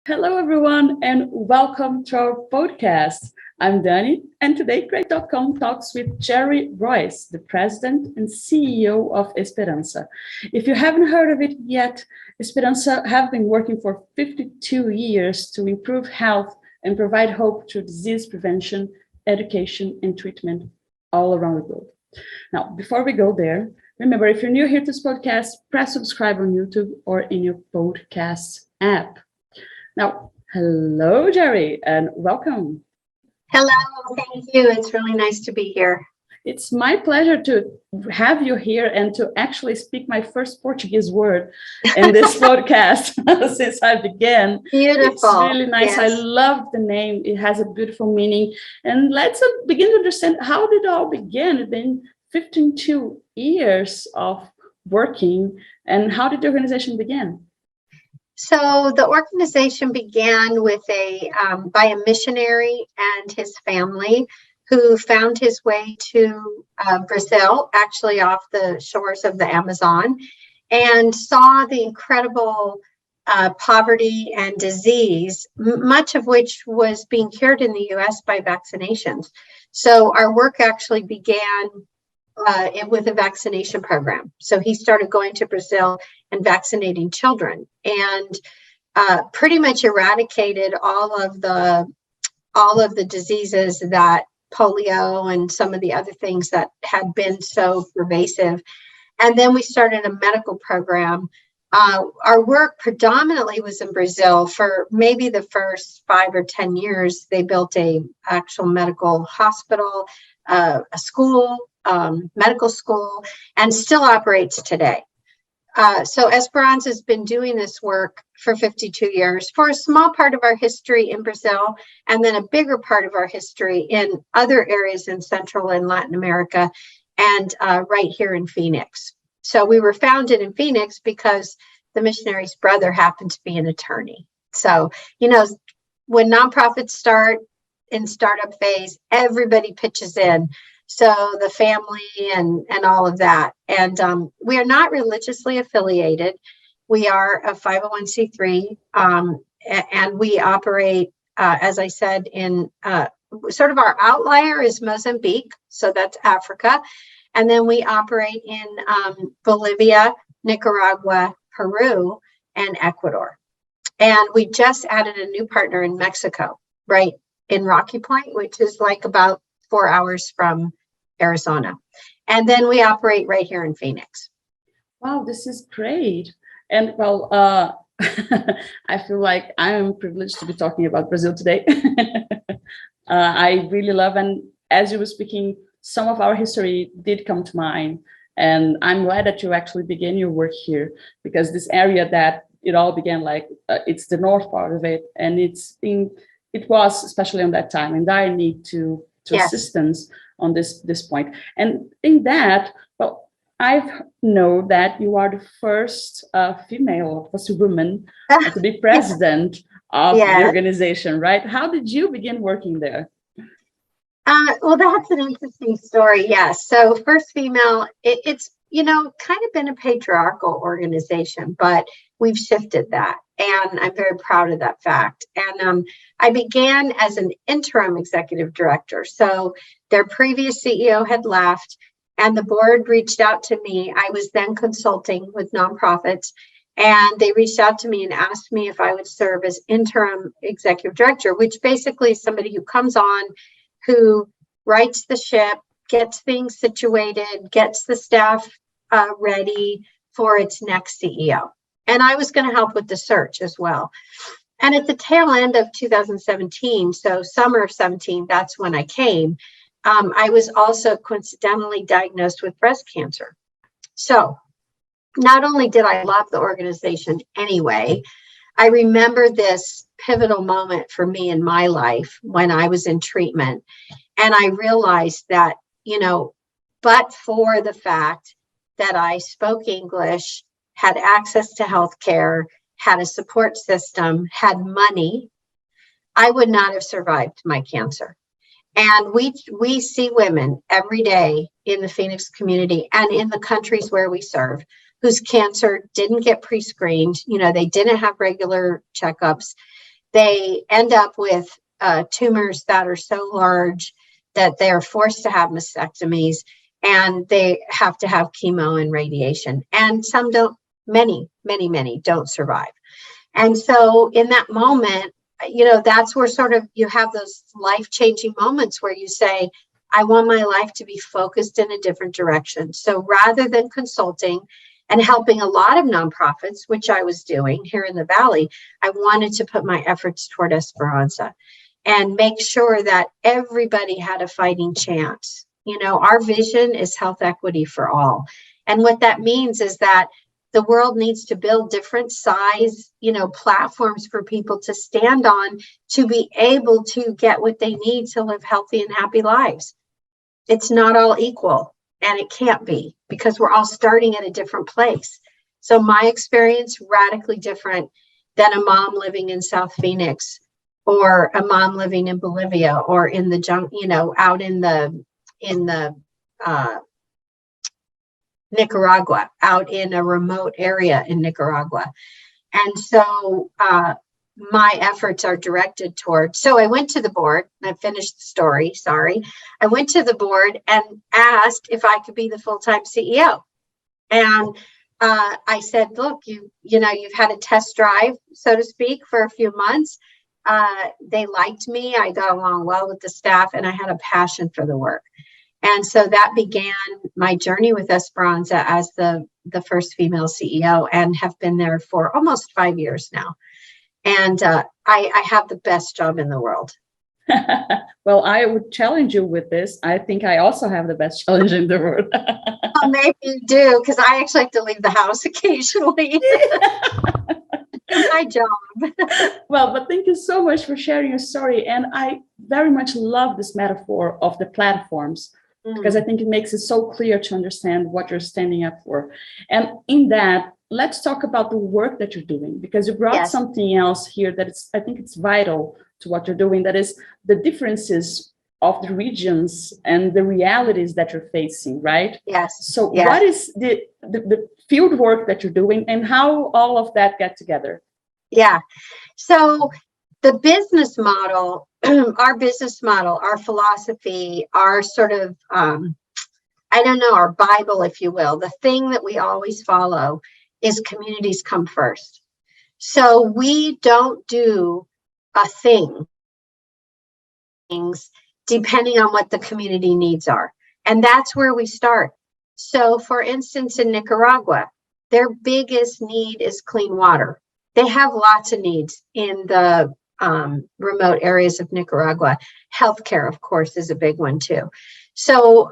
Hello, everyone, and welcome to our podcast. I'm Dani, and today Great.com talks with Jerry Royce, the president and CEO of Esperança. If you haven't heard of it yet, Esperança have been working for 52 years to improve health and provide hope through disease prevention, education, and treatment all around the globe. Now, before we go there, remember, if you're new here to this podcast, press subscribe on YouTube or in your podcast app. Now, hello, Jerry, and welcome. Hello, thank you. It's really nice to be here. It's my pleasure to have you here and to actually speak my first Portuguese word in this podcast since I began. Beautiful. It's really nice. Yes. I love the name. It has a beautiful meaning. And let's begin to understand how did it all begin. It's been 52 years of working, and how did the organization begin? So the organization began with by a missionary and his family who found his way to Brazil, actually off the shores of the Amazon, and saw the incredible poverty and disease, much of which was being cured in the U.S. by vaccinations. So our work actually began with a vaccination program. So he started going to Brazil and vaccinating children, and pretty much eradicated all of the diseases that polio and some of the other things that had been so pervasive. And then we started a medical program. Our work predominantly was in Brazil for maybe the first 5 or 10 years. They built a actual medical hospital, a school, medical school, and still operates today. So Esperança has been doing this work for 52 years, for a small part of our history in Brazil, and then a bigger part of our history in other areas in Central and Latin America, and right here in Phoenix. So we were founded in Phoenix because the missionary's brother happened to be an attorney. So, when nonprofits start in startup phase, everybody pitches in. So the family and all of that. And we are not religiously affiliated. We are a 501c3, and we operate, as I said, in sort of our outlier is Mozambique. So that's Africa. And then we operate in Bolivia, Nicaragua, Peru, and Ecuador. And we just added a new partner in Mexico, right in Rocky Point, which is like about 4 hours from Arizona. And then we operate right here in Phoenix. Wow, this is great. And well, I feel like I'm privileged to be talking about Brazil today. I really love, and as you were speaking, some of our history did come to mind. And I'm glad that you actually began your work here, because this area that it all began, it's the north part of it. And it was, especially on that time, in dire need to Yes. assistance on this point. And in that, well, I know that you are the first woman to be president of the organization, right? How did you begin working there? Well, that's an interesting story. Yes. So first female, it's, kind of been a patriarchal organization, but we've shifted that. And I'm very proud of that fact. And I began as an interim executive director. So their previous CEO had left, and the board reached out to me. I was then consulting with nonprofits, and they reached out to me and asked me if I would serve as interim executive director, which basically is somebody who comes on, who rights the ship, gets things situated, gets the staff ready for its next CEO. And I was going to help with the search as well. And at the tail end of 2017, so summer of 17, that's when I came. I was also coincidentally diagnosed with breast cancer. So not only did I love the organization anyway, I remember this pivotal moment for me in my life when I was in treatment. And I realized that, but for the fact that I spoke English, had access to healthcare, had a support system, had money, I would not have survived my cancer. And we see women every day in the Phoenix community and in the countries where we serve whose cancer didn't get pre-screened, they didn't have regular checkups. they end up with tumors that are so large that they're forced to have mastectomies, and they have to have chemo and radiation. And some don't, many don't survive. And so in that moment, that's where sort of you have those life-changing moments where you say, I want my life to be focused in a different direction. So rather than consulting and helping a lot of nonprofits, which I was doing here in the Valley, I wanted to put my efforts toward Esperanza and make sure that everybody had a fighting chance. Our vision is health equity for all. And what that means is that the world needs to build different size, platforms for people to stand on to be able to get what they need to live healthy and happy lives. It's not all equal, and it can't be, because we're all starting at a different place. So my experience, radically different than a mom living in South Phoenix, or a mom living in Bolivia, or in the out in the Nicaragua, out in a remote area in Nicaragua. And so my efforts are directed toward, so I went to the board, I finished the story, sorry. I went to the board and asked if I could be the full-time CEO. And I said, look, you've had a test drive, so to speak, for a few months. They liked me, I got along well with the staff, and I had a passion for the work. And so that began my journey with Esperanza as the first female CEO, and have been there for almost 5 years now. And I have the best job in the world. Well, I would challenge you with this. I think I also have the best challenge in the world. Well, maybe you do, because I actually have to leave the house occasionally. My job. Well, but thank you so much for sharing your story. And I very much love this metaphor of the platforms, because I think it makes it so clear to understand what you're standing up for. And in that, let's talk about the work that you're doing, because you brought something else here that I think it's vital to what you're doing. That is the differences of the regions and the realities that you're facing, right? Yes. So what is the field work that you're doing, and how all of that get together? Yeah. So the business model, our business model, our philosophy, our sort of, our Bible, if you will, the thing that we always follow is communities come first. So we don't do a things depending on what the community needs are. And that's where we start. So for instance, in Nicaragua, their biggest need is clean water. They have lots of needs in the remote areas of Nicaragua. Healthcare, of course, is a big one too. So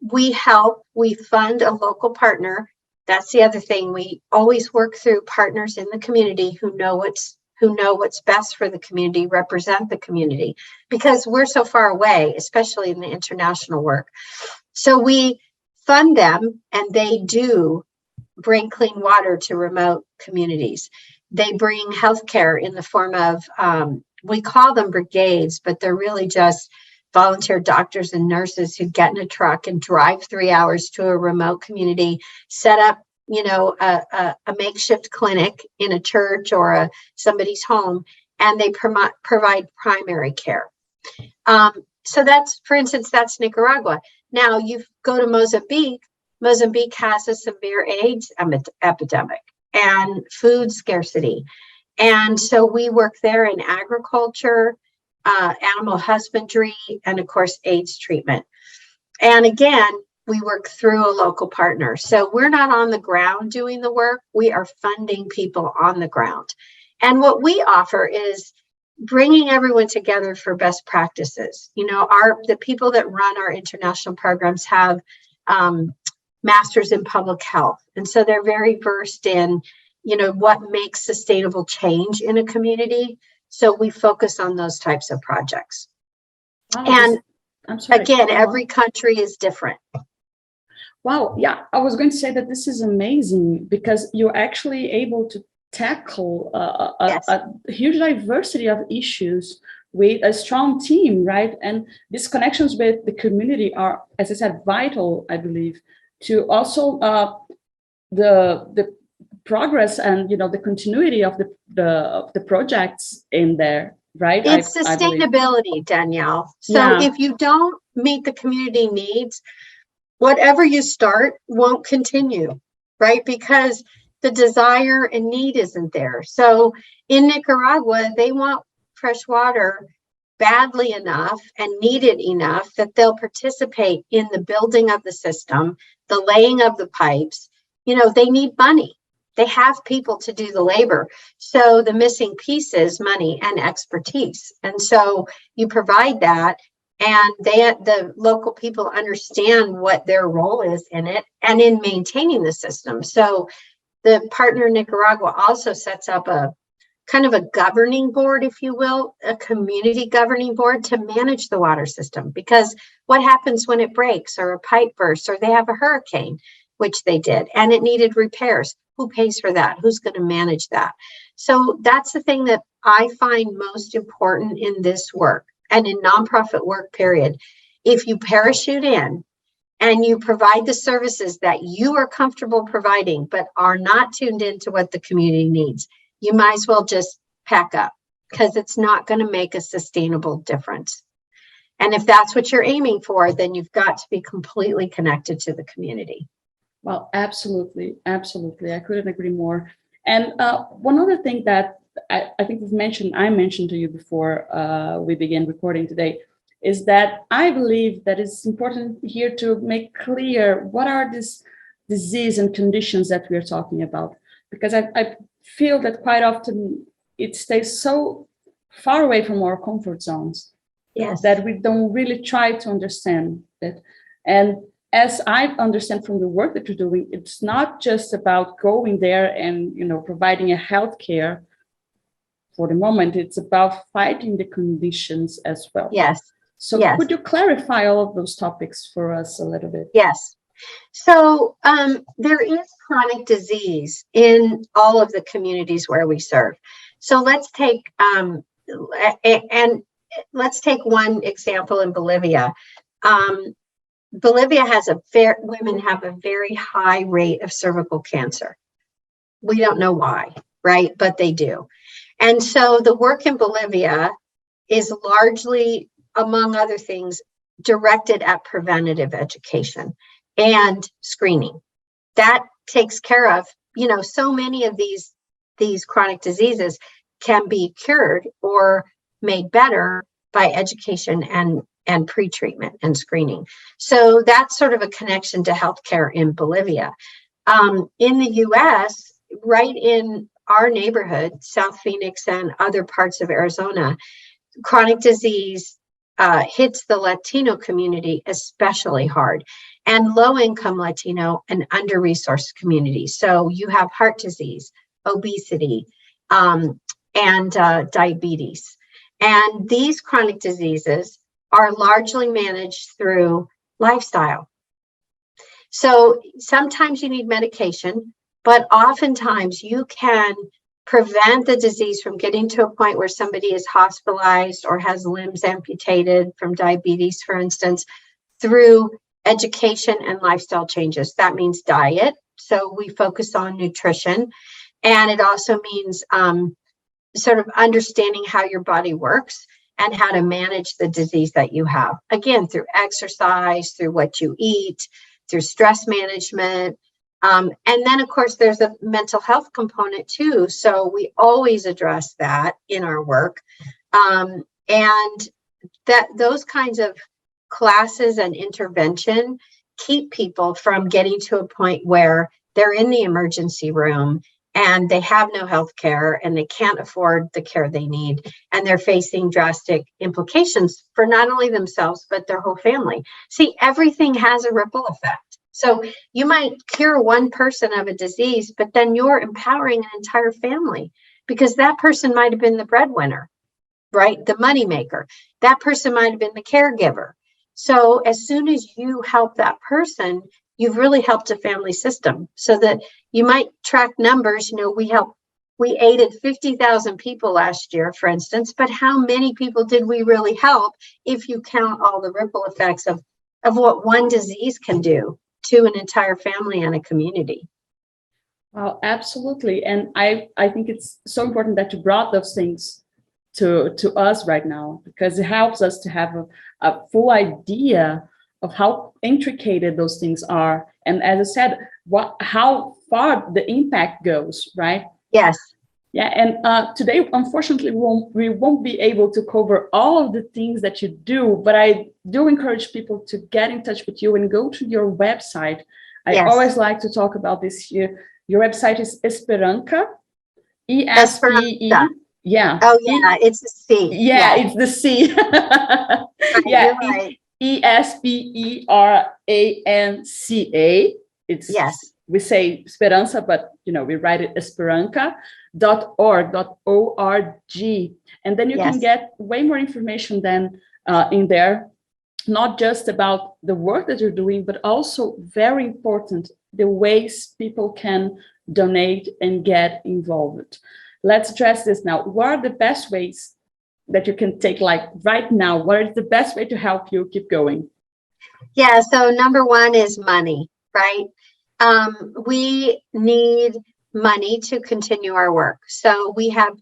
we fund a local partner. That's the other thing. We always work through partners in the community who know what's best for the community, represent the community, because we're so far away, especially in the international work. So we fund them, and they do bring clean water to remote communities. They bring healthcare in the form of, we call them brigades, but they're really just volunteer doctors and nurses who get in a truck and drive 3 hours to a remote community, set up, a makeshift clinic in a church or somebody's home, and they provide primary care. So that's, for instance, that's Nicaragua. Now you go to Mozambique. Mozambique has a severe AIDS epidemic and food scarcity. And so we work there in agriculture, animal husbandry, and of course, AIDS treatment. And again, we work through a local partner. So we're not on the ground doing the work. We are funding people on the ground. And what we offer is bringing everyone together for best practices. The people that run our international programs have masters in public health. And so they're very versed in, what makes sustainable change in a community. So we focus on those types of projects. Wow, and again, every country is different. Wow. Yeah, I was going to say that this is amazing, because you're actually able to tackle a huge diversity of issues with a strong team, right? And these connections with the community are, as I said, vital, I believe, to also the progress and the continuity of the projects in there, right? It's I believe. sustainability, Danielle. So if you don't meet the community needs, whatever you start won't continue, right? Because the desire and need isn't there. So in Nicaragua, they want fresh water badly enough and need it enough that they'll participate in the building of the system, the laying of the pipes. They need money. They have people to do the labor. So the missing piece is money and expertise. And so you provide that, and the local people understand what their role is in it and in maintaining the system. So the partner Nicaragua also sets up a kind of a governing board, if you will, a community governing board to manage the water system. Because what happens when it breaks or a pipe bursts or they have a hurricane, which they did, and it needed repairs? Who pays for that? Who's going to manage that? So that's the thing that I find most important in this work and in nonprofit work, period. If you parachute in and you provide the services that you are comfortable providing, but are not tuned into what the community needs, you might as well just pack up, because it's not going to make a sustainable difference. And if that's what you're aiming for, then you've got to be completely connected to the community. Well, absolutely. Absolutely. I couldn't agree more. And one other thing that I think I mentioned to you before we began recording today, is that I believe that it's important here to make clear what are these disease and conditions that we are talking about. Because I feel that quite often it stays so far away from our comfort zones. Yes. That we don't really try to understand it. And as I understand from the work that you're doing, it's not just about going there and providing a healthcare for the moment. It's about fighting the conditions as well. Yes. So yes. Could you clarify all of those topics for us a little bit? Yes. So there is chronic disease in all of the communities where we serve. So let's take one example in Bolivia. Bolivia has women have a very high rate of cervical cancer. We don't know why, right? But they do. And so the work in Bolivia is largely, among other things, directed at preventative education and screening. That takes care of, so many of these chronic diseases can be cured or made better by education and pre-treatment and screening. So that's sort of a connection to healthcare in Bolivia. In the US, right in our neighborhood, South Phoenix and other parts of Arizona, chronic disease hits the Latino community especially hard, and low-income Latino and under-resourced communities. So you have heart disease, obesity, and diabetes. And these chronic diseases are largely managed through lifestyle. So sometimes you need medication, but oftentimes you can prevent the disease from getting to a point where somebody is hospitalized or has limbs amputated from diabetes, for instance, through education and lifestyle changes. That means diet. So we focus on nutrition. And it also means sort of understanding how your body works and how to manage the disease that you have. Again, through exercise, through what you eat, through stress management. And then, of course, there's a mental health component too. So we always address that in our work. And that those kinds of classes and intervention keep people from getting to a point where they're in the emergency room and they have no health care and they can't afford the care they need. And they're facing drastic implications for not only themselves, but their whole family. See, everything has a ripple effect. So you might cure one person of a disease, but then you're empowering an entire family because that person might have been the breadwinner, right? The moneymaker. That person might have been the caregiver. So as soon as you help that person, you've really helped a family system. So that you might track numbers. We aided 50,000 people last year, for instance, but how many people did we really help if you count all the ripple effects of what one disease can do to an entire family and a community? Oh, absolutely. And I think it's so important that you brought those things to us right now, because it helps us to have a full idea of how intricate those things are. And as I said, how far the impact goes, right? Yes. Yeah, and today, unfortunately, we won't be able to cover all of the things that you do, but I do encourage people to get in touch with you and go to your website. I Yes. always like to talk about this here. Your website is Esperanca, ESPE. Esperanza. Yeah. Oh, yeah, it's a C. Yeah, Yes. it's the C. Right, Yeah, you're right. Esperanca. It's, Yes. we say Esperança, but we write it Esperanca.org. And then you can Yes. get way more information than in there, not just about the work that you're doing, but also, very important, the ways people can donate and get involved. Let's address this now. What are the best ways that you can take, like right now? What is the best way to help you keep going? Yeah, so number one is money, right? We need money to continue our work. So we are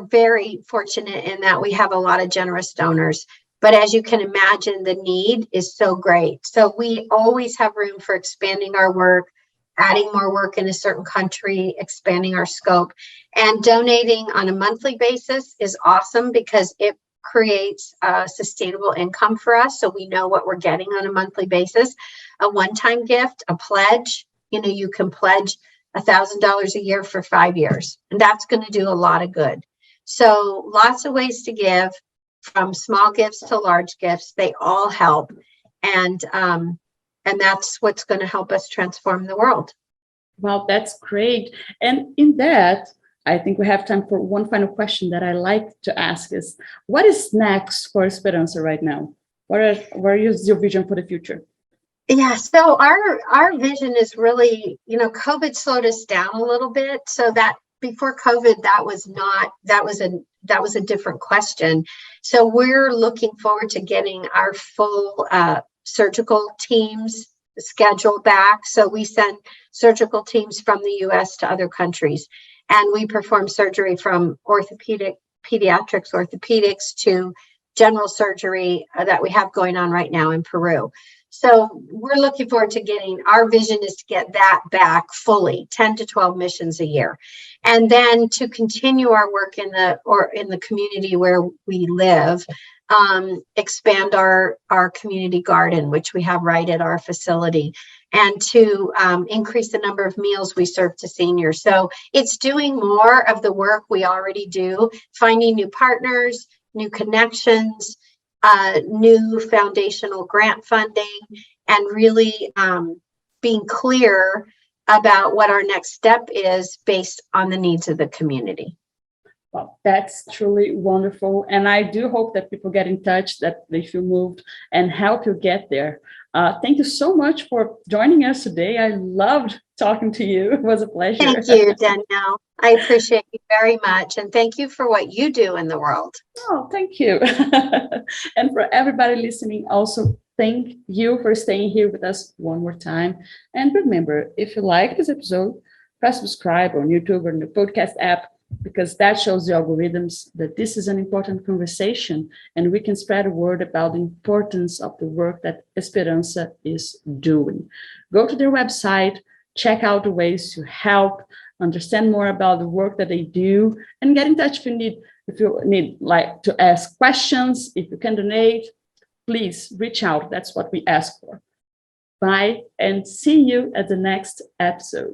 very fortunate in that we have a lot of generous donors. But as you can imagine, the need is so great. So we always have room for expanding our work, adding more work in a certain country, expanding our scope. And donating on a monthly basis is awesome because it creates a sustainable income for us. So we know what we're getting on a monthly basis. A one-time gift, a pledge, you can pledge $1,000 a year for 5 years, and that's going to do a lot of good. So lots of ways to give, from small gifts to large gifts. They all help. And that's what's going to help us transform the world. Well, that's great. And in that, I think we have time for one final question that I like to ask is, what is next for Esperança right now? Where is your vision for the future? Yeah, so our vision is really, COVID slowed us down a little bit. So that before COVID, that was a different question. So we're looking forward to getting our full surgical teams schedule back. So we send surgical teams from the US to other countries, and we perform surgery from orthopedics to general surgery that we have going on right now in Peru. So we're looking forward to our vision is to get that back fully, 10 to 12 missions a year. And then to continue our work in the community where we live, expand our community garden, which we have right at our facility, and to increase the number of meals we serve to seniors. So it's doing more of the work we already do, finding new partners, new connections, new foundational grant funding, and really being clear about what our next step is based on the needs of the community. Well, that's truly wonderful. And I do hope that people get in touch, that they feel moved, and help you get there. Thank you so much for joining us today. I loved talking to you. It was a pleasure. Thank you, Danielle. I appreciate you very much. And thank you for what you do in the world. Oh, thank you. And for everybody listening, also, thank you for staying here with us one more time. And remember, if you like this episode, press subscribe on YouTube or in the podcast app, because that shows the algorithms that this is an important conversation, and we can spread a word about the importance of the work that Esperança is doing. Go to their website, check out the ways to help, understand more about the work that they do, and get in touch if you need like to ask questions, if you can donate, please reach out. That's what we ask for. Bye, and see you at the next episode.